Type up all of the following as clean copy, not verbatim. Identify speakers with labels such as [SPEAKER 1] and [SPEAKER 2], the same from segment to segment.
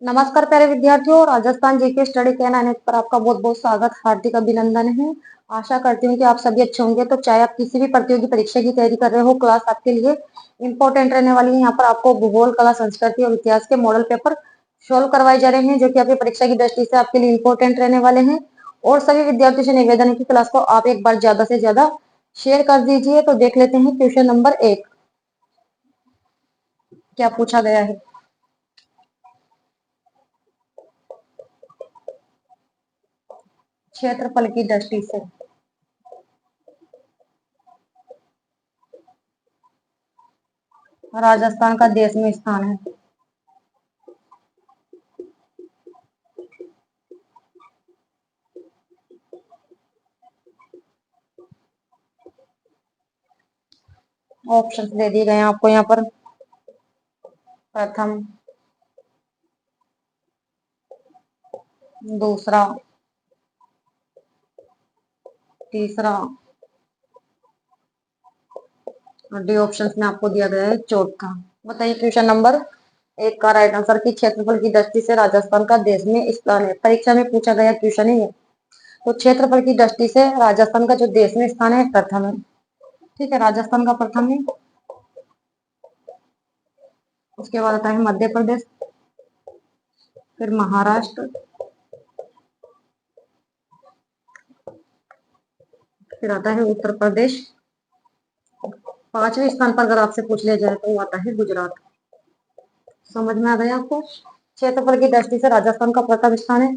[SPEAKER 1] नमस्कार प्यारे विद्यार्थियों, राजस्थान जीके स्टडी के नेट पर आपका बहुत बहुत स्वागत, हार्दिक अभिनंदन है। आशा करती हूँ कि आप सभी अच्छे होंगे। तो चाहे आप किसी भी प्रतियोगी परीक्षा की तैयारी कर रहे हो, क्लास आपके लिए इंपॉर्टेंट रहने वाली है। यहाँ पर आपको भूगोल, कला, संस्कृति और इतिहास के मॉडल पेपर सोल्व करवाए जा रहे हैं, जो कि आपकी परीक्षा की दृष्टि से आपके लिए इंपॉर्टेंट रहने वाले हैं। और सभी विद्यार्थियों से निवेदन है कि क्लास को आप एक बार ज्यादा से ज्यादा शेयर कर दीजिए। तो देख लेते हैं क्वेश्चन नंबर 1 क्या पूछा गया है। क्षेत्रफल की दृष्टि से राजस्थान का देश में स्थान है। ऑप्शंस दे दिए गए हैं आपको यहाँ पर। प्रथम, दूसरा, तीसरा और डी ऑप्शन में आपको दिया गया है चौथा। बताइए क्वेश्चन नंबर 1 का राइट आंसर की क्षेत्रफल की दृष्टि से राजस्थान का देश में स्थान है। परीक्षा में पूछा गया क्वेश्चन है ये। तो क्षेत्रफल की दृष्टि से राजस्थान का जो देश में स्थान है प्रथम है। ठीक है, राजस्थान का प्रथम है। उसके बाद आता है मध्य प्रदेश, फिर महाराष्ट्र, फिर आता है उत्तर प्रदेश। पांचवें स्थान पर अगर आपसे पूछ लिया जाए तो वो आता है गुजरात। समझ में आ गया आपको। क्षेत्रफल की दृष्टि से राजस्थान का प्रथम स्थान है।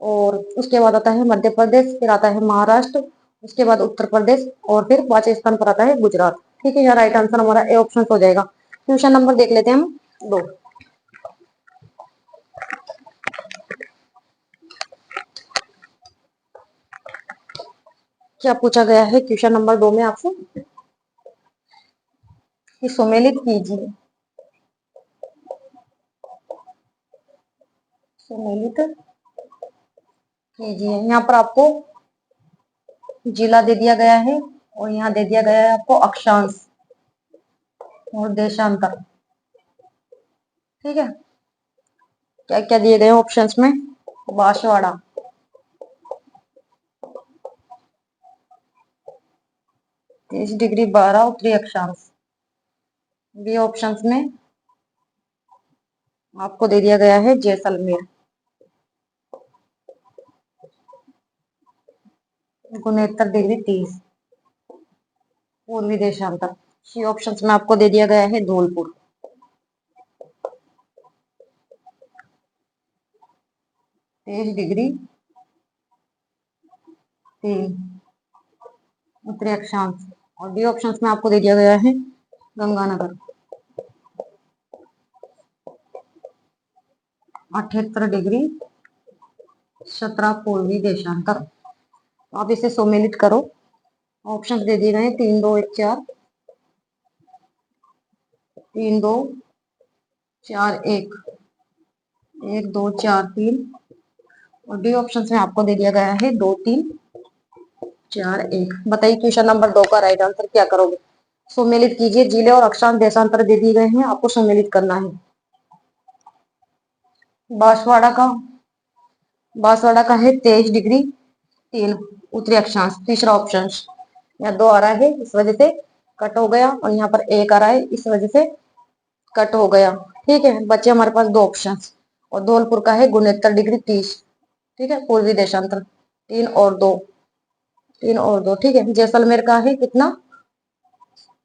[SPEAKER 1] और उसके बाद आता है मध्य प्रदेश, फिर आता है महाराष्ट्र, उसके बाद उत्तर प्रदेश और फिर पांचवें स्थान पर आता है गुजरात। ठीक है, यहाँ राइट आंसर हमारा ए ऑप्शन हो जाएगा। क्वेश्चन नंबर देख लेते हैं हम 2। क्या पूछा गया है क्वेश्चन नंबर 2 में आपसे कि सुमेलित कीजिए। सुमेलित कीजिए, यहाँ पर आपको जिला दे दिया गया है और यहाँ दे दिया गया है आपको अक्षांश और देशांतर। ठीक है, क्या क्या दिए गए ऑप्शंस में। बांसवाड़ा, 30 डिग्री 12 उत्तरी अक्षांश। बी ऑप्शंस में आपको दे दिया गया है जैसलमेर, 69 डिग्री 30 पूर्वी देशांतर। सी ऑप्शंस में आपको दे दिया गया है धौलपुर, 23 डिग्री 3 उत्तरी अक्षांश। और डी ऑप्शंस में आपको दे दिया गया है गंगानगर, 78 डिग्री 17 पूर्वी देशांतर। आप इसे सम्मिलित करो। ऑप्शन दे दिए गए 3 2 1 4, 3 2 4 1, 1 2 4 3 और डी ऑप्शन में आपको दे दिया गया है 2 3 4 1। बताइए क्वेश्चन नंबर 2 का राइट आंसर क्या करोगे। सम्मिलित कीजिए, जिले और अक्षांश देशांतर दे दिए गए हैं, आपको सम्मिलित करना है। बांसवाड़ा का बांसवाड़ा का है 23 डिग्री 3 उत्तरी अक्षांश। तीसरा ऑप्शन यहाँ 2 आ रहा है, इस वजह से कट हो गया और यहाँ पर 1 आ रहा है, इस वजह से कट हो गया। ठीक है, बचे हमारे पास 2 ऑप्शन और धौलपुर का है 69 डिग्री 30। ठीक है, पूर्वी देशांतर। 3 और 2, 3 और 2। ठीक है, जैसलमेर का है कितना,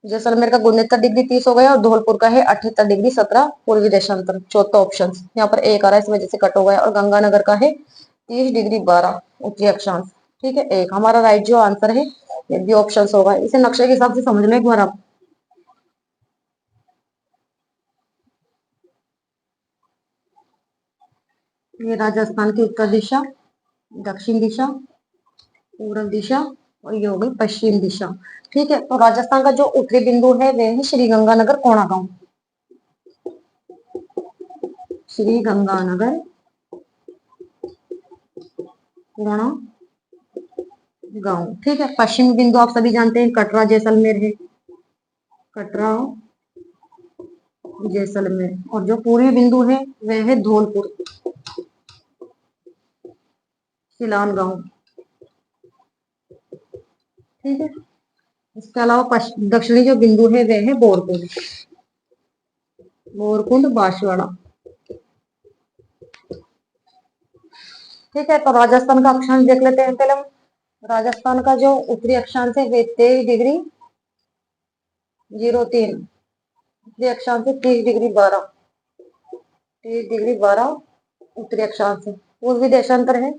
[SPEAKER 1] जैसलमेर का 69 डिग्री 30 हो गया और धौलपुर का है 78 डिग्री 17 पूर्वी देशांतर। चौथा ऑप्शन यहाँ पर 1 आ रहा है, इस वजह से कट हो गया और गंगानगर का है 30 डिग्री 12 उत्तरी अक्षांश। ठीक है, 1 हमारा राइट जो आंसर है ये बी ऑप्शन होगा। इसे नक्शे के हिसाब से समझ लो एक बार आप। ये राजस्थान की उत्तर दिशा, दक्षिण दिशा, पूर्व दिशा और ये हो गई पश्चिम दिशा। ठीक है, तो राजस्थान का जो उत्तरी बिंदु है वह है श्री गंगानगर कोणा गांव। श्री गंगानगर कोणा गांव। ठीक है, पश्चिमी बिंदु आप सभी जानते हैं कटरा जैसलमेर है, कटरा जैसलमेर। और जो पूर्वी बिंदु है वह है धौलपुर। शिलान गांव। ठीक है, इसके अलावा दक्षिणी जो बिंदु है वे है बोरकुंड, बोरकुंड बांसवाड़ा। ठीक है, तो राजस्थान का अक्षांश देख लेते हैं पहले हम। राजस्थान का जो उत्तरी अक्षांश है वे 23°03, उत्तरी अक्षांश है 30°12, 30°12 उत्तरी अक्षांश है। पूर्वी देशांतर है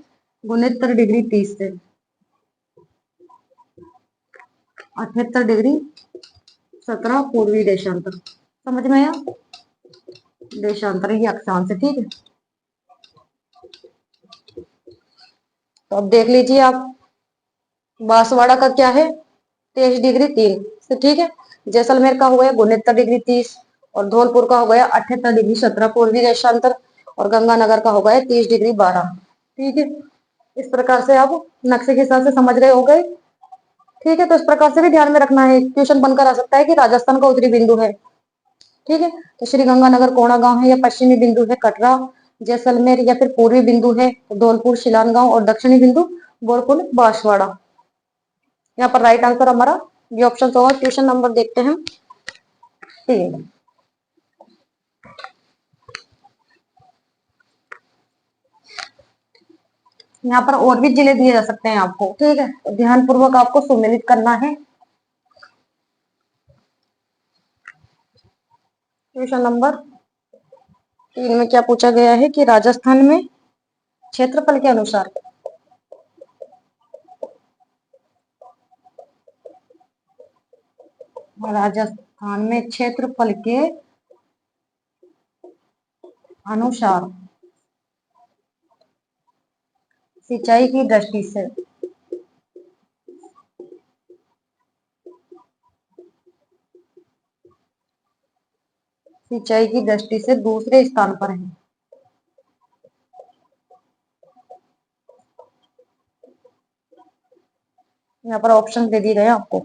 [SPEAKER 1] 69°30 से 78°17 पूर्वी देशांतर। समझ में आया? देशांतर ही अक्षांश है। ठीक है, तो अब देख लीजिए आप, बांसवाड़ा का क्या है 23°3 से। ठीक है, जैसलमेर का हो गया 69°30 और धौलपुर का हो गया 78°17 पूर्वी देशांतर और गंगानगर का हो गया 30°12। ठीक है, इस प्रकार से आप नक्शे के हिसाब से समझ रहे हो गए। ठीक है, तो इस प्रकार से भी ध्यान में रखना है, क्वेश्चन बनकर आ सकता है कि राजस्थान का उत्तरी बिंदु है। ठीक है, तो श्री गंगानगर कोणा गांव है, या पश्चिमी बिंदु है कटरा जैसलमेर, या फिर पूर्वी बिंदु है धौलपुर शिलान गांव और दक्षिणी बिंदु बोरकुंड बांसवाड़ा। यहाँ पर राइट आंसर हमारा ये ऑप्शन होगा। क्वेश्चन नंबर देखते हैं 3। यहाँ पर और भी जिले दिए जा सकते हैं आपको। ठीक है, तो ध्यान पूर्वक आपको सुमेलित करना है। क्वेश्चन नंबर 3 में क्या पूछा गया है कि राजस्थान में क्षेत्रफल के अनुसार, राजस्थान में क्षेत्रफल के अनुसार सिंचाई की दृष्टि से दूसरे स्थान पर है। यहाँ पर ऑप्शन दे दिए गए आपको,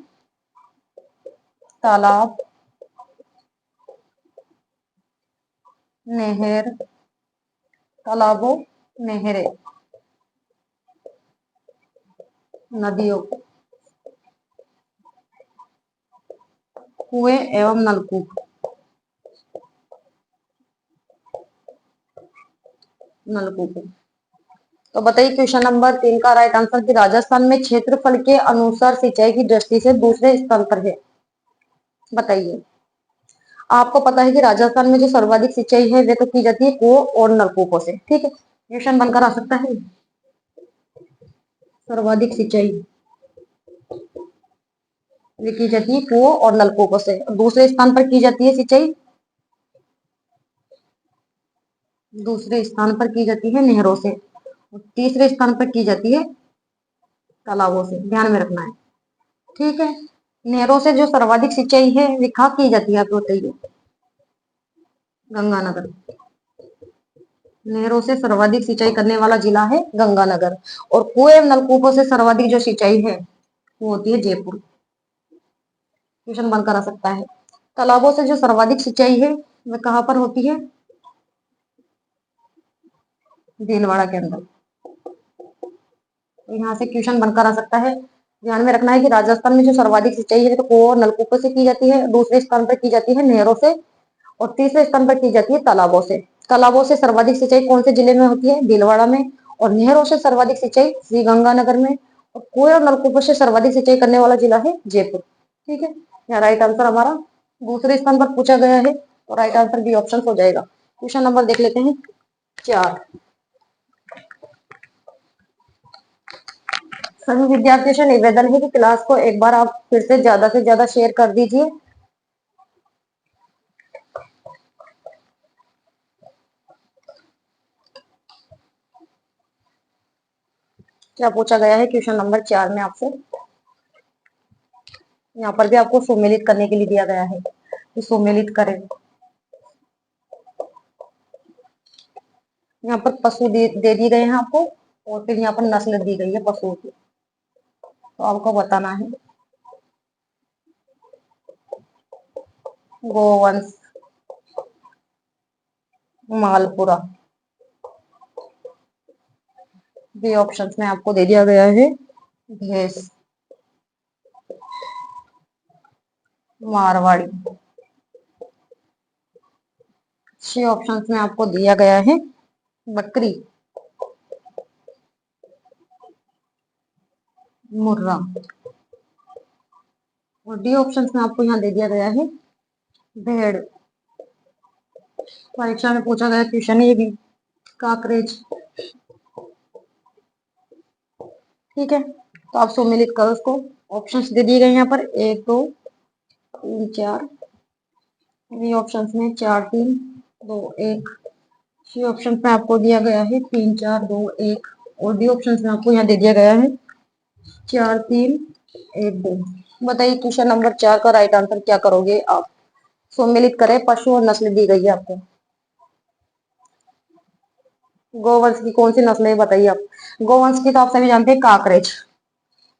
[SPEAKER 1] तालाब, नहर, तालाबों, नहरें, नदियों, कुएं एवं नलकूप। तो बताइए क्वेश्चन नंबर 3 का राइट आंसर कि राजस्थान में क्षेत्रफल के अनुसार सिंचाई की दृष्टि से दूसरे स्थान पर है। बताइए, आपको पता है कि राजस्थान में जो सर्वाधिक सिंचाई है वे तो की जाती है कुओं और नलकूपों से। ठीक है, क्वेश्चन बनकर आ सकता है, सर्वाधिक सिंचाई वे की जाती है कुओं और नलकूपों से। दूसरे स्थान पर की जाती है सिंचाई, दूसरे स्थान पर की जाती है नहरों से, और तीसरे स्थान पर की जाती है तालाबों से। ध्यान में रखना है। ठीक है, नहरों से जो सर्वाधिक सिंचाई है वे कहाँ की जाती है, आप बताइए? गंगानगर। नहरों से सर्वाधिक सिंचाई करने वाला जिला है गंगानगर। और कुएं नलकूपों से सर्वाधिक जो सिंचाई है वो होती है जयपुर। क्वेश्चन बनकर आ सकता है, तालाबों से जो सर्वाधिक सिंचाई है वह कहाँ पर होती है? भीलवाड़ा के अंदर। तो यहाँ से क्वेश्चन बनकर आ सकता है। ध्यान में रखना है कि राजस्थान में जो सर्वाधिक सिंचाई है तो कुओं और नलकूपों से की जाती है, दूसरे स्थान पर की जाती है नहरों से, और तीसरे स्थान पर की जाती है तालाबों से। तालाबों से सर्वाधिक सिंचाई कौन से जिले में होती है? भीलवाड़ा में। और नहरों से सर्वाधिक सिंचाई श्री गंगानगर में। और कुएं और नलकूपों से सर्वाधिक सिंचाई करने वाला जिला है जयपुर। ठीक है, यहाँ राइट आंसर हमारा दूसरे स्थान पर पूछा गया है, और राइट आंसर बी ऑप्शन हो जाएगा। क्वेश्चन नंबर देख लेते हैं 4। सभी विद्यार्थियों से निवेदन है कि क्लास को एक बार आप फिर से ज्यादा शेयर कर दीजिए। क्या पूछा गया है क्वेश्चन नंबर 4 में आपसे? यहाँ पर भी आपको सुमेलित करने के लिए दिया गया है कि सुमेलित करें। यहाँ पर पशु दे दिए गए हैं आपको, और फिर यहाँ पर नस्ल दी गई है पशुओं की, तो आपको बताना है। गोवंश, मालपुरा, बी ऑप्शन में आपको दे दिया गया है भैंस, मारवाड़ी। सी ऑप्शन में आपको दिया गया है बकरी, मुर्रा। और डी ऑप्शन में आपको यहाँ दे दिया गया है भेड़। परीक्षा में पूछा गया क्वेश्चन ये भी, काकरेज। ठीक है, तो आप सम्मिलित करो उसको। ऑप्शंस दे दिए गए यहाँ पर 1 2 3 4। बी ऑप्शन में 4 3 2 1। सी ऑप्शन में आपको दिया गया है 3 4 2 1। और डी ऑप्शन में आपको यहाँ दे दिया गया है 4 3 1 2। बताइए क्वेश्चन नंबर 4 का राइट आंसर क्या करोगे आप? सम्मिलित करें, पशु और नस्ल दी गई है आपको। गोवंश की कौन सी नस्ल है बताइए आप? गोवंश की तो आप सभी जानते हैं काकरेज,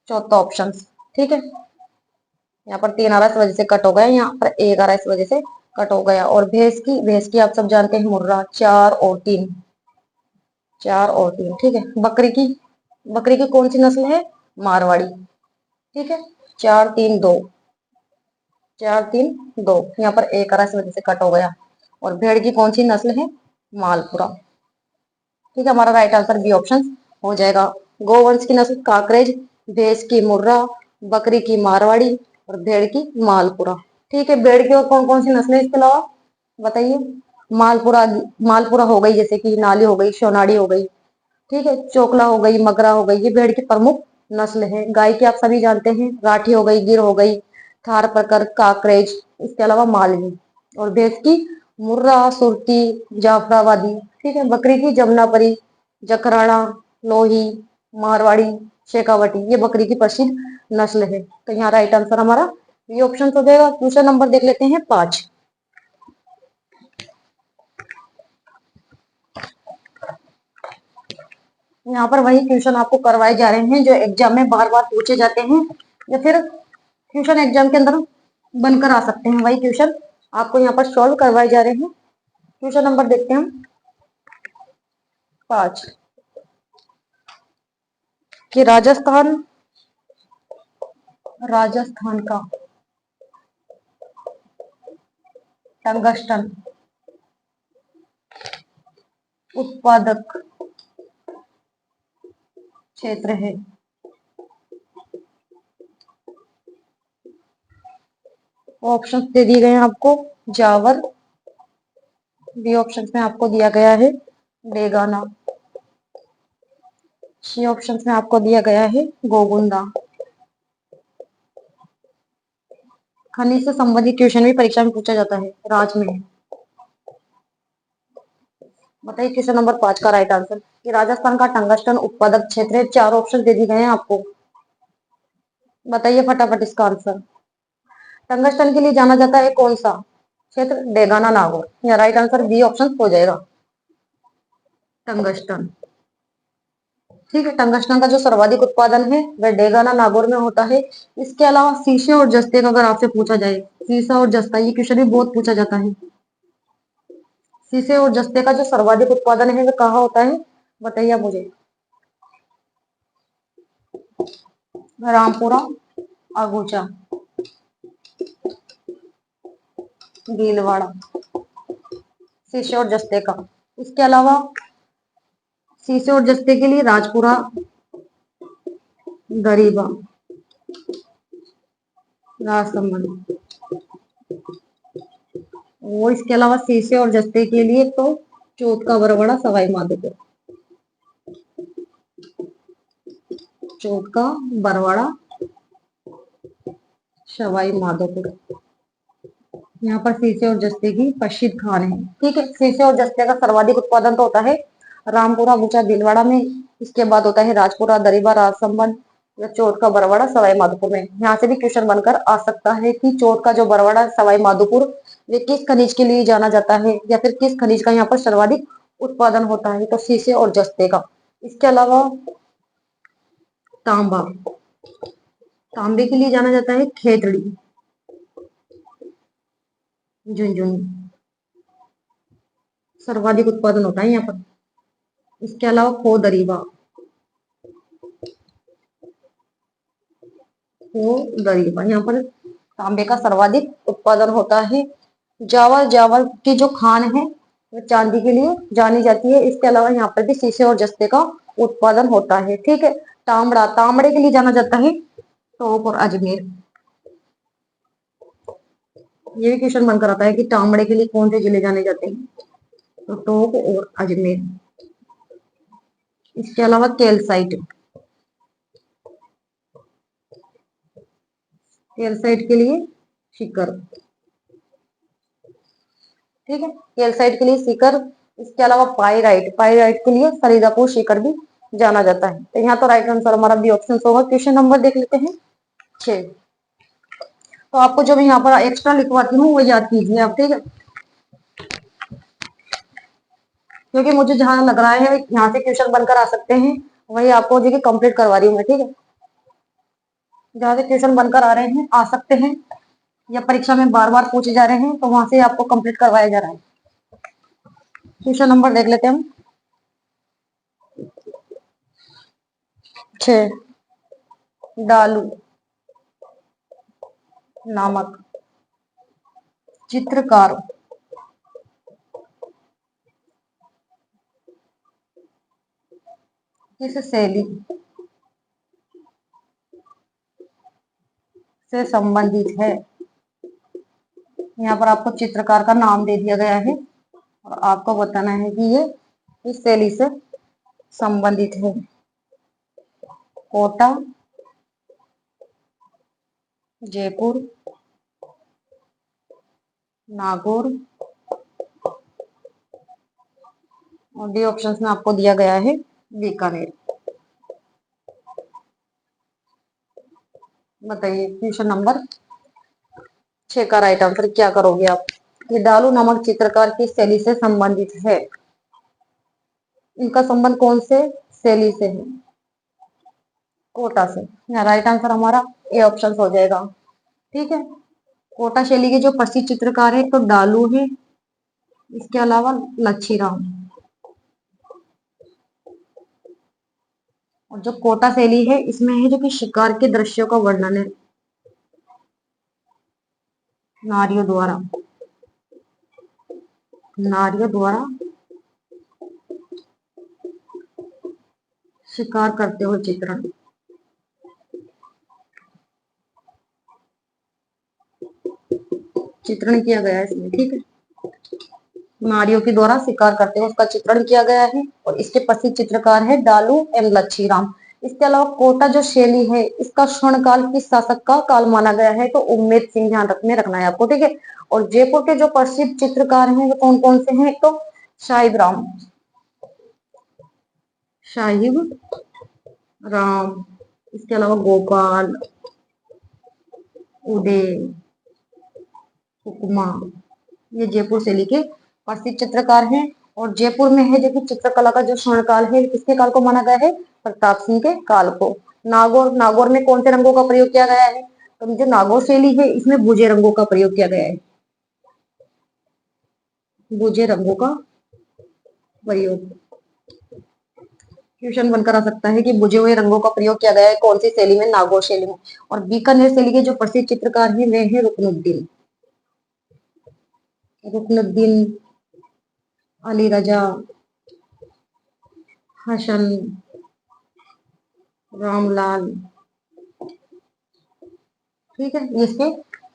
[SPEAKER 1] चौथा ऑप्शन। ठीक है, यहाँ पर 3 आ रहा है इस वजह से कट हो गया, यहाँ पर 1 आ रहा है इस वजह से कट हो गया। और भैंस की आप सब जानते हैं मुर्रा, 4 और 3, 4 और 3। ठीक है, बकरी की कौन सी नस्ल है? मारवाड़ी। ठीक है, 4 3 2, 4 3 2। यहाँ पर 1 आ रहा है इस वजह से कट हो गया। और भेड़ की कौन सी नस्ल है? मालपुरा। ठीक है, हमारा राइट आंसर बी ऑप्शन हो जाएगा। गोवंश की नस्ल काकरेज, भैंस की मुर्रा, बकरी की मारवाड़ी और भेड़ की मालपुरा। ठीक है, भेड़ की और कौन कौन सी नस्लें इसके अलावा बताइए? मालपुरा, मालपुरा हो गई, जैसे कि नाली हो गई, सोनाड़ी हो गई। ठीक है, चोकला हो गई, मगरा हो गई, ये भेड़ की प्रमुख नस्ल है। गाय की आप सभी जानते हैं, राठी हो गई, गिर हो गई, थार परकर, काकरेज, इसके अलावा मालवी। और भैंस की मुर्रा, सुरती, जाफराबादी। ठीक है, बकरी की जमुनापरी, जखराना, लोही, मारवाड़ी, शेखावटी, ये बकरी की प्रसिद्ध नस्ल है। तो यहाँ राइट आंसर हमारा ये ऑप्शन हो जाएगा। दूसरा नंबर देख लेते हैं 5। यहाँ पर वही क्वेश्चन आपको करवाए जा रहे हैं जो एग्जाम में बार बार पूछे जाते हैं, या फिर ट्यूशन एग्जाम के अंदर बनकर आ सकते हैं। वही क्वेश्चन आपको यहाँ पर सॉल्व करवाए जा रहे हैं। क्वेश्चन नंबर देखते हैं हम 5 कि राजस्थान का टंगस्टन उत्पादक क्षेत्र है। ऑप्शन दे दिए गए हैं आपको जावर। बी ऑप्शन में आपको दिया गया है बेगाना। सी ऑप्शन में आपको दिया गया है गोगुंदा। खनिज से संबंधित क्वेश्चन भी परीक्षा में पूछा जाता है, राज में। बताइए क्वेश्चन नंबर 5 का राइट आंसर कि राजस्थान का टंगस्टन उत्पादक क्षेत्र है। 4 ऑप्शन दे दिए गए हैं आपको, बताइए फटाफट इसका आंसर। टंगस्टन के लिए जाना जाता है कौन सा क्षेत्र? डेगाना नागौर। या राइट आंसर बी ऑप्शन हो जाएगा, टंगस्टन। ठीक है, टंगस्टन का जो सर्वाधिक उत्पादन है वह डेगाना नागौर में होता है। इसके अलावा शीशे और जस्ते का अगर आपसे पूछा जाए, शीशा और जस्ता, ये क्वेश्चन भी बहुत पूछा जाता है। शीशे और जस्ते का जो सर्वाधिक उत्पादन है वह कहाँ होता है बताइए आप मुझे? रामपुरा, अगुचा, भीलवाड़ा, शीशे और जस्ते का। इसके अलावा शीशे और जस्ते के लिए राजपुरा, गरीबा, राजसमंद। और इसके अलावा शीशे और जस्ते के लिए तो चौथ का बरवाड़ा, सवाई माधोपुर। चौथ का बरवाड़ा, सवाई माधोपुर, यहाँ पर शीशे और जस्ते की प्रसिद्ध खान है। ठीक है, शीशे और जस्ते का सर्वाधिक उत्पादन तो होता है रामपुरा, गुचा, भीलवाड़ा में। इसके बाद होता है राजपुरा, दरीबा, राजसमंद या चौथ का बरवाड़ा, सवाई माधोपुर में। यहाँ से भी क्वेश्चन बनकर आ सकता है कि चौथ का जो बरवाड़ा, सवाई माधोपुर, वे किस खनिज के लिए जाना जाता है, या फिर किस खनिज का यहाँ पर सर्वाधिक उत्पादन होता है? तो शीशे और जस्ते का। इसके अलावा तांबा, तांबे के लिए जाना जाता है खेतड़ी, झुंझुनू, सर्वाधिक उत्पादन होता है यहाँ पर। इसके अलावा खो दरीबा, वो गरीब है। यहाँ पर तांबे का सर्वाधिक उत्पादन होता है। जावा जावा की जो खान है वो चांदी के लिए जानी जाती है। इसके अलावा यहाँ पर भी शीशे और जस्ते का उत्पादन होता है। ठीक है। तांबड़ा तांबड़े के लिए जाना जाता है टोंक और अजमेर। ये भी क्वेश्चन बनकर आता है कि तांबड़े के लिए कौन से जिले जाने जाते हैं, तो टोंक और अजमेर। इसके अलावा कैल्साइट, कैल्साइट के लिए सीकर। ठीक है, कैल्साइट के लिए सीकर। इसके अलावा पाइराइट, पाइराइट के लिए फरीदापुर सीकर भी जाना जाता है। तो यहाँ तो राइट आंसर हमारा बी ऑप्शन होगा। क्वेश्चन नंबर देख लेते हैं 6। तो आपको जो मैं यहाँ पर एक्स्ट्रा लिखवाती हूँ वो याद कीजिए आप। ठीक है, क्योंकि मुझे जहां लग रहा है यहाँ से क्वेश्चन बनकर आ सकते हैं वही आपको जो कि कंप्लीट करवा रही हूँ मैं। ठीक है, जहां से क्वेश्चन बनकर आ रहे हैं, आ सकते हैं, या परीक्षा में बार बार पूछे जा रहे हैं, तो वहां से आपको कंप्लीट करवाया जा रहा है। क्वेश्चन नंबर देख लेते हैं हम 6। डालू नामक चित्रकार किस शैली से संबंधित है। यहाँ पर आपको चित्रकार का नाम दे दिया गया है और आपको बताना है कि ये किस शैली से संबंधित है। कोटा, जयपुर, नागौर, और डी ऑप्शन में आपको दिया गया है बीकानेर। बताइए क्वेश्चन नंबर 6 का राइट आंसर क्या करोगे आप। ये डालू नामक चित्रकार की शैली से संबंधित है। इनका संबंध कौन से शैली से है, कोटा से। यहाँ राइट आंसर हमारा ए ऑप्शन हो जाएगा। ठीक है, कोटा शैली के जो प्रसिद्ध चित्रकार है तो डालू है, इसके अलावा लच्छीराम। और जो कोटा शैली है इसमें है जो कि शिकार के दृश्यों का वर्णन है नारियों द्वारा, नारियों द्वारा शिकार करते हुए चित्रण। चित्रण किया गया है इसमें। ठीक है, नारियों के द्वारा शिकार करते हुए उसका चित्रण किया गया है और इसके प्रसिद्ध चित्रकार है डालू एम लच्छीराम। इसके अलावा कोटा जो शैली है इसका स्वर्ण काल किस शासक का काल माना गया है, तो उम्मेद सिंह, ध्यान रखने रखना है आपको। ठीक है, और जयपुर के जो प्रसिद्ध चित्रकार हैं वो कौन कौन से हैं, तो साहिब राम, साहिब राम, इसके अलावा गोपाल, उदय, हुक्मा, ये जयपुर शैली के प्रसिद्ध चित्रकार हैं। और जयपुर में है जो कि चित्रकला का जो स्वर्ण काल है किसके काल को माना गया है, प्रताप सिंह के काल को। नागौर, नागौर में कौन से रंगों का प्रयोग किया गया है, तो जो नागौर शैली है इसमें बुझे रंगों का प्रयोग किया गया है। बुझे रंगों का प्रयोग क्वेश्चन बनकर आ सकता है कि बुझे हुए रंगों का प्रयोग किया गया है कौन सी शैली में, नागौर शैली में। और बीकानेर शैली के जो प्रसिद्ध चित्रकार हैं वे हैं रुकनुद्दीन, रुकनुद्दीन, अली रजा, हसन, रामलाल। ठीक है, ये इसके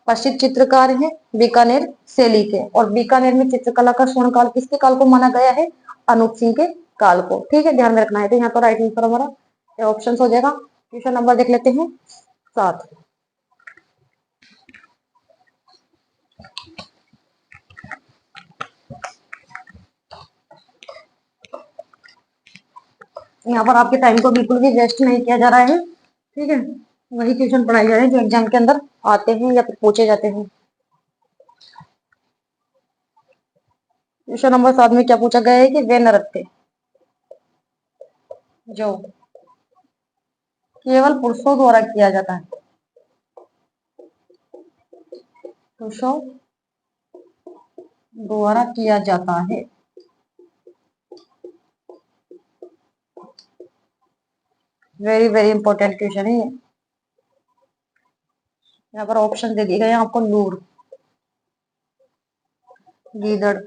[SPEAKER 1] प्रसिद्ध चित्रकार हैं बीकानेर शैली के। और बीकानेर में चित्रकला का स्वर्ण काल किसके काल को माना गया है, अनूप सिंह के काल को। ठीक है, ध्यान में रखना है। तो यहाँ पर राइट आंसर हमारा ऑप्शन हो जाएगा। क्वेश्चन नंबर देख लेते हैं 7। यहाँ पर आपके टाइम को बिल्कुल भी वेस्ट नहीं किया जा रहा है। ठीक है, वही क्वेश्चन पढ़ाए जा रहे हैं जो एग्जाम के अंदर आते हैं या फिर पूछे जाते हैं। क्वेश्चन नंबर 7 में क्या पूछा गया है कि वे नृत्य जो केवल पुरुषों द्वारा किया जाता है, पुरुषों द्वारा किया जाता है। वेरी वेरी इंपॉर्टेंट क्वेश्चन है ये। यहाँ पर ऑप्शन दे दिए गए हैं आपको, लूर, गीदड़।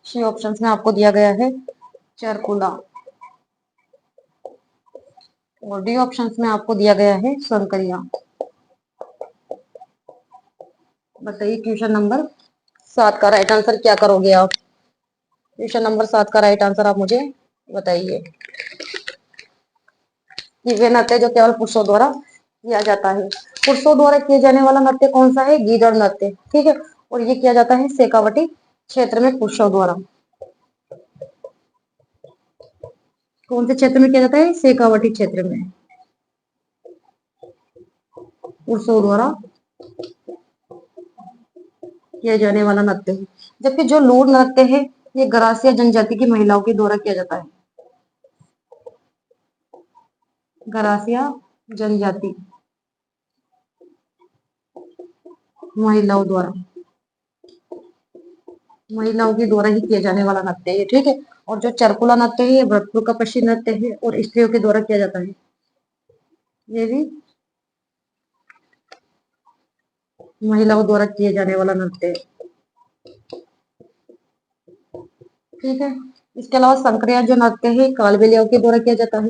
[SPEAKER 1] सी ऑप्शन में आपको दिया गया है चरकुला, और डी ऑप्शन में आपको दिया गया है संकरिया। बताइए क्वेश्चन नंबर 7 का राइट आंसर क्या करोगे आप? क्वेश्चन नंबर 7 का राइट आंसर आप मुझे बताइए। कि वे नृत्य जो केवल पुरुषों द्वारा किया जाता है। पुरुषों द्वारा किए जाने वाला नृत्य कौन सा है? गीदड़ नृत्य, ठीक है। और ये किया जाता है शेखावटी क्षेत्र में पुरुषों द्वारा। कौन से क्षेत्र में किया जाता है? शेखावटी क्षेत्र में पुरुषों द्वारा किया जाने वाला नृत्य है। जबकि जो लूर नृत्य है ये गरासिया जनजाति की महिलाओं के द्वारा किया जाता है। गरासिया जनजाति महिलाओं के द्वारा ही किया जाने वाला नृत्य है, ठीक है। और जो चरकुला नृत्य है ये भरतपुर का प्रसिद्ध नृत्य है और स्त्रियों के द्वारा किया जाता है। ये भी महिलाओं द्वारा किए जाने वाला नृत्य है, ठीक है। इसके अलावा संक्रिया जो नृत्य है कालबेलियाओं के द्वारा किया जाता है,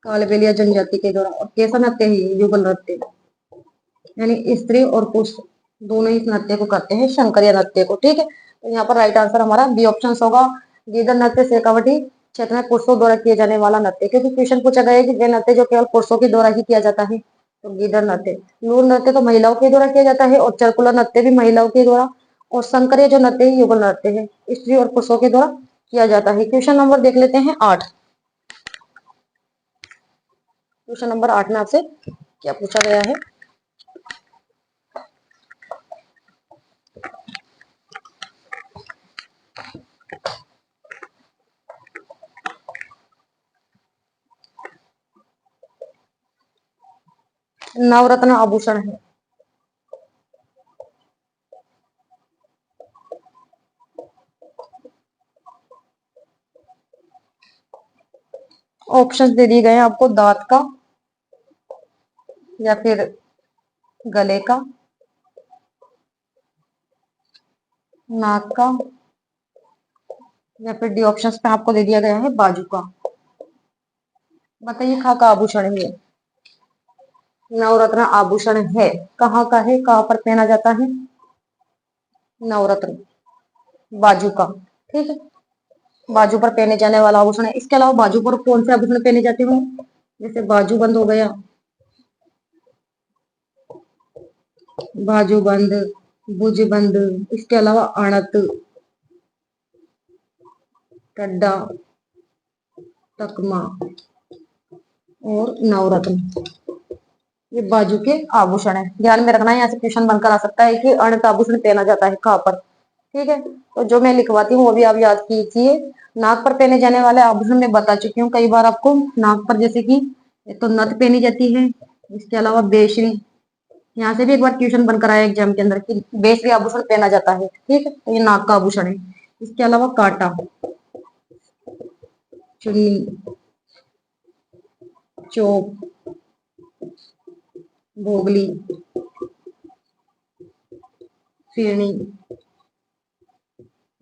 [SPEAKER 1] कालबेलिया जनजाति के द्वारा। और कैसा नृत्य है ये? युगल नृत्य, यानी स्त्री और पुरुष दोनों इस नृत्य को करते हैं, शंकरिया नृत्य को, ठीक है। तो यहाँ पर राइट आंसर हमारा बी ऑप्शन होगा, गीदड़ नृत्य शेखावटी क्षेत्र में पुरुषों द्वारा किए जाने वाला नृत्य। क्योंकि क्वेश्चन पूछा गया है कि वे नृत्य जो केवल पुरुषों के द्वारा ही किया जाता है, तो गीदड़ नृत्य। लूर नृत्य तो महिलाओं के द्वारा किया जाता है, और चरकुला नृत्य भी महिलाओं के द्वारा। और शंकरिया जो नृत्य है युगल नृत्य है, स्त्री और पुरुषों के द्वारा किया जाता है। क्वेश्चन नंबर देख लेते हैं 8। क्वेश्चन नंबर 8 में आपसे क्या पूछा गया है? नवरत्न आभूषण है। ऑप्शन दे दिए गए हैं आपको, दांत का, या फिर गले का, नाक का, या फिर डी ऑप्शन पे आपको दे दिया गया है बाजू का। बताइए कहाँ का आभूषण है? नवरत्न आभूषण है। कहाँ का है? कहाँ पर पहना जाता है? नवरत्न बाजू का, ठीक है। बाजू पर पहने जाने वाला आभूषण है। इसके अलावा बाजू पर कौन से आभूषण पहने जाते हैं? जैसे बाजू बंद हो गया, बाजू बंद, भुज बंद, इसके अलावा अणत, टड्डा, तकमा और नवरत्न, ये बाजू के आभूषण है। ध्यान में रखना है, यहाँ से क्वेश्चन बनकर आ सकता है कि अणत आभूषण पहना जाता है कहाँ पर, ठीक है। तो जो मैं लिखवाती हूँ वो भी आप याद कीजिए। नाक पर पहने जाने वाले आभूषण मैं बता चुकी हूँ कई बार आपको। नाक पर जैसे कि एक तो नथ पहनी जाती है, इसके अलावा बेशरी, यहाँ से भी एक बार क्वेश्चन बनकर आया एग्जाम के अंदर कि बेशरी आभूषण पहना जाता है, ठीक है। तो ये नाक का आभूषण है। इसके अलावा कांटा, चुन्नी, चोप, भोगली, फिरनी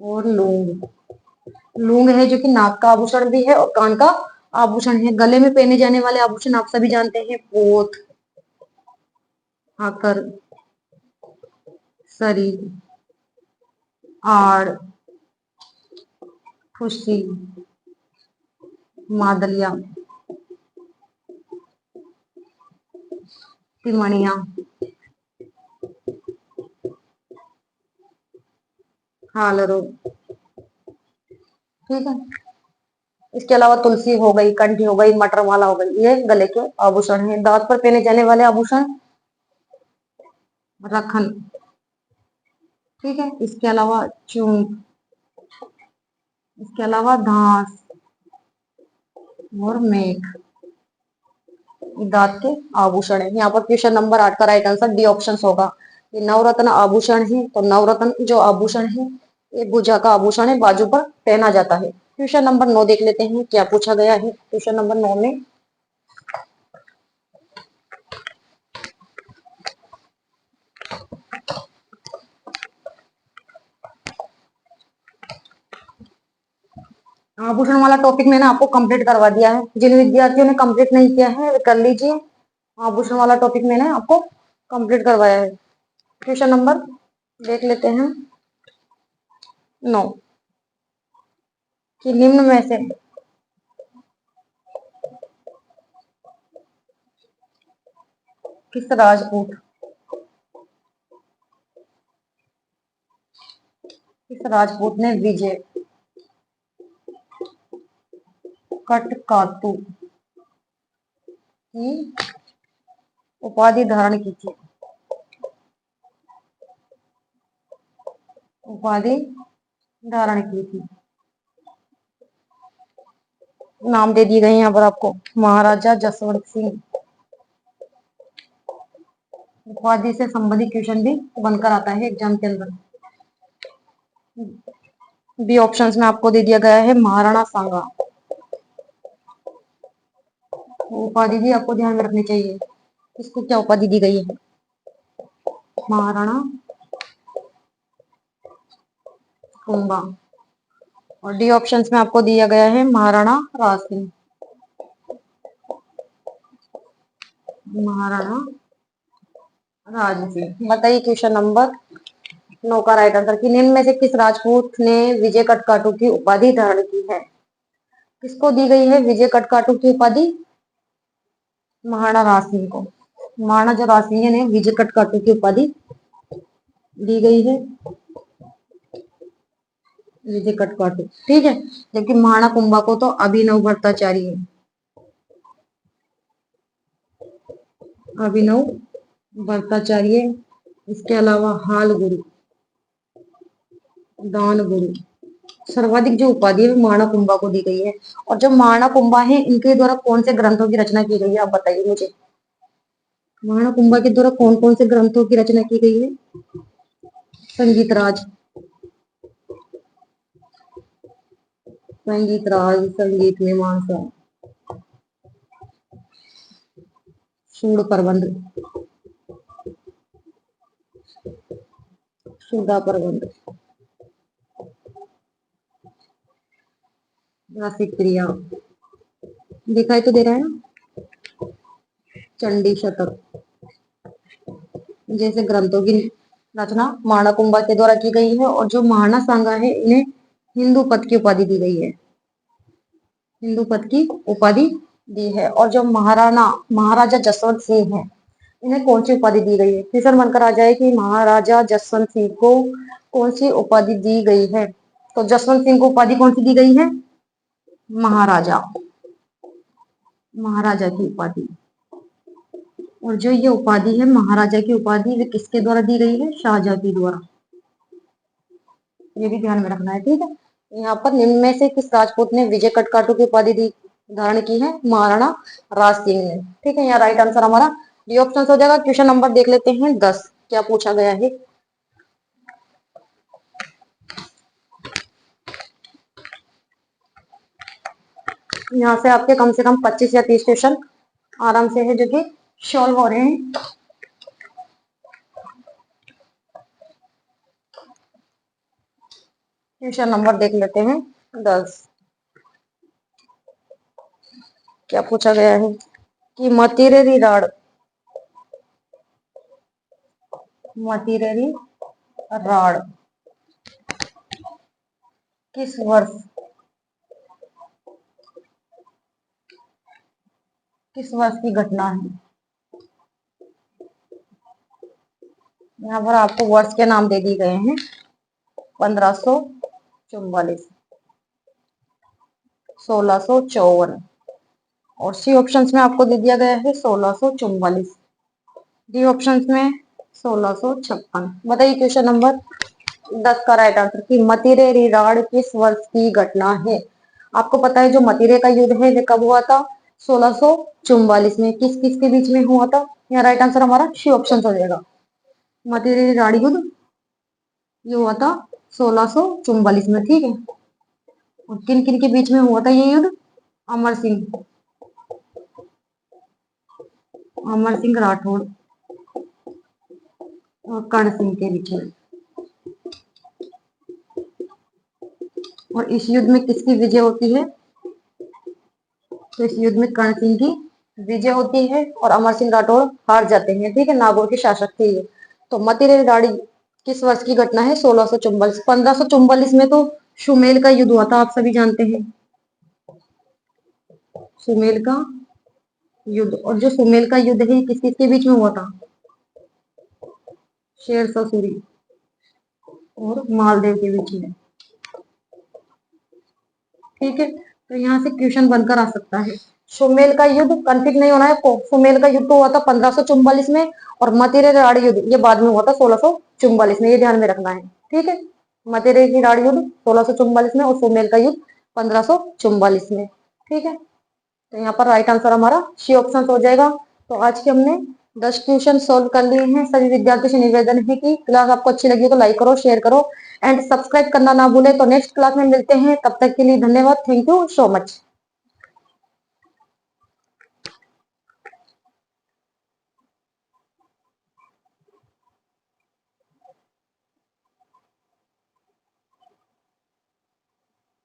[SPEAKER 1] और लूंग। लूंग है जो कि नाक का आभूषण भी है और कान का आभूषण है। गले में पहने जाने वाले आभूषण आप सभी जानते हैं, पोत, आकर, सरी, आड़, फुस्सी, मादलिया, तिमणिया, हालरो, ठीक है। इसके अलावा तुलसी हो गई, कंठी हो गई, मटर माला हो गई, ये गले के आभूषण है। दांत पर पहने जाने वाले आभूषण, रखन, ठीक है। इसके अलावा चूंक, इसके अलावा धास और मेघ, दांत के आभूषण है। यहाँ पर क्वेश्चन नंबर 8 का राइट आंसर डी ऑप्शन होगा। ये नवरत्न आभूषण है, तो नवरत्न जो आभूषण है ये भुजा का आभूषण है, बाजू पर पहना जाता है। क्वेश्चन नंबर 9 देख लेते हैं क्या पूछा गया है। क्वेश्चन नंबर 9 में आभूषण वाला टॉपिक मैंने आपको कंप्लीट करवा दिया है। जिन विद्यार्थियों ने कंप्लीट नहीं किया है वे कर लीजिए। आभूषण वाला टॉपिक मैंने आपको कंप्लीट करवाया है। क्वेश्चन नंबर देख लेते हैं 9 कि निम्न में से किस राजपूत ने विजय कटकाटू की उपाधि धारण की थी। उपाधि धारण की थी। नाम दे दिए गए यहाँ पर आपको। महाराजा जसवंत सिंह। उपाधि से संबंधित क्वेश्चन भी बनकर आता है एग्जाम के अंदर। बी ऑप्शंस में आपको दे दिया गया है महाराणा सांगा। उपाधि भी आपको ध्यान में रखनी चाहिए। इसको क्या उपाधि दी गई है? महाराणा कुंभा। और डी ऑप्शंस में आपको दिया गया है महाराणा राज सिंह। महाराणा राज सिंह। बताइए क्वेश्चन नंबर 9 का राइट आंसर कि निम्न में से किस राजपूत ने विजय कटकाटू की उपाधि धारण की है? किसको दी गई है विजय कटकाटू की उपाधि? महाराणा राज सिंह को। महाराणा जो राज सिंह ने विजय कटकाटू की उपाधि दी गई है विजय कटकाटू, ठीक है। जबकि महाराणा कुंभा को तो अभिनव भट्टाचार्य, अभिनव भट्टाचार्य। इसके अलावा हाल गुरु, दान गुरु। सर्वाधिक जो उपाधि है महाराणा कुंभा को दी गई है। और जो महाराणा कुंभा है इनके द्वारा कौन से ग्रंथों की रचना की गई है आप बताइए मुझे। महाराणा कुंभा के द्वारा कौन कौन से ग्रंथों की रचना की गई है? संगीत राज, संगीत राज, संगीत मीमांसा, सूड प्रबंध, सुधा प्रबंध, रसिक क्रिया, दिखाई तो दे रहा है ना, चंडी शतक जैसे ग्रंथों की रचना महाराणा कुंभा के द्वारा की गई है। और जो महाराणा सांगा है इन्हें हिंदू पद की उपाधि दी गई है। हिंदू पद की उपाधि दी है। और जो महाराजा जसवंत सिंह है इन्हें कौन सी उपाधि दी गई है? क्वेश्चन बनकर आ जाए कि महाराजा जसवंत सिंह को कौन सी उपाधि दी गई है? तो जसवंत सिंह को उपाधि कौन सी दी गई है? महाराजा, महाराजा की उपाधि। और जो ये उपाधि है महाराजा की उपाधि वे किसके द्वारा दी गई है? शाहजहां के द्वारा। ये भी ध्यान में रखना है, ठीक है। यहाँ पर निम्न में से किस राजपूत ने विजय कटकाटू की उपाधि धारण की है? महाराणा राज सिंह ने, ठीक है। यहाँ राइट आंसर हमारा डी ऑप्शन हो जाएगा। क्वेश्चन नंबर देख लेते हैं 10 क्या पूछा गया है। यहाँ से आपके कम से कम 25 या 30 क्वेश्चन आराम से है जो कि सॉल्व हो रहे हैं। क्वेश्चन नंबर देख लेते हैं 10 क्या पूछा गया है कि मतिरेरी राड़, मतिरेरी राड़ किस वर्ष, किस वर्ष की घटना है? यहाँ पर आपको वर्ष के नाम दे दिए गए हैं 1544, 1654 और सी ऑप्शंस में आपको दे दिया गया है 1644, डी ऑप्शंस में 1656। बताइए क्वेश्चन नंबर 10 का राइट आंसर कि मतिरे रिराड़ किस वर्ष की घटना है? आपको पता है जो मतिरे का युद्ध है वो कब हुआ था? 1644 में। किस किस के बीच में हुआ था? यहाँ राइट आंसर हमारा सी ऑप्शन हो जाएगा। मतिरे रिराड़ युद्ध ये हुआ था 1644 में, ठीक है। और किन किन के बीच में हुआ था ये युद्ध? अमर सिंह, अमर सिंह राठौड़ और कर्ण सिंह के बीच में। और इस युद्ध में किसकी विजय होती है? तो इस युद्ध में कर्ण सिंह की विजय होती है और अमर सिंह राठौड़ हार जाते हैं। ठीक है, नागौर के शासक थे ये। तो मतीरे राड़ी किस वर्ष की घटना है? 1644। 1544 में तो सुमेल का युद्ध हुआ था, आप सभी जानते हैं, सुमेल का युद्ध। और जो सुमेल का युद्ध है किस किस के बीच में हुआ था? शेरशाह सूरी और मालदेव के बीच में। ठीक है, तो यहाँ से क्वेश्चन बनकर आ सकता है। सुमेल का युद्ध कन्फ्लिक्ट नहीं होना है। सुमेल का युद्ध तो हुआ था 1544 में और मतेरे राड़ युद्ध ये बाद में हुआ था 1644 में, ये ध्यान में रखना है। ठीक है, मतेरे की राड़ युद्ध 1644 में और सुमेल का युद्ध 1544 में। ठीक है, तो यहाँ पर राइट आंसर हमारा सी ऑप्शन हो जाएगा। तो आज के हमने 10 क्वेश्चन सोल्व कर लिए हैं। सभी विद्यार्थियों से निवेदन है कि क्लास आपको अच्छी लगी तो लाइक करो, शेयर करो एंड सब्सक्राइब करना ना भूले। तो नेक्स्ट क्लास में मिलते हैं, तब तक के लिए धन्यवाद। Thank you so much.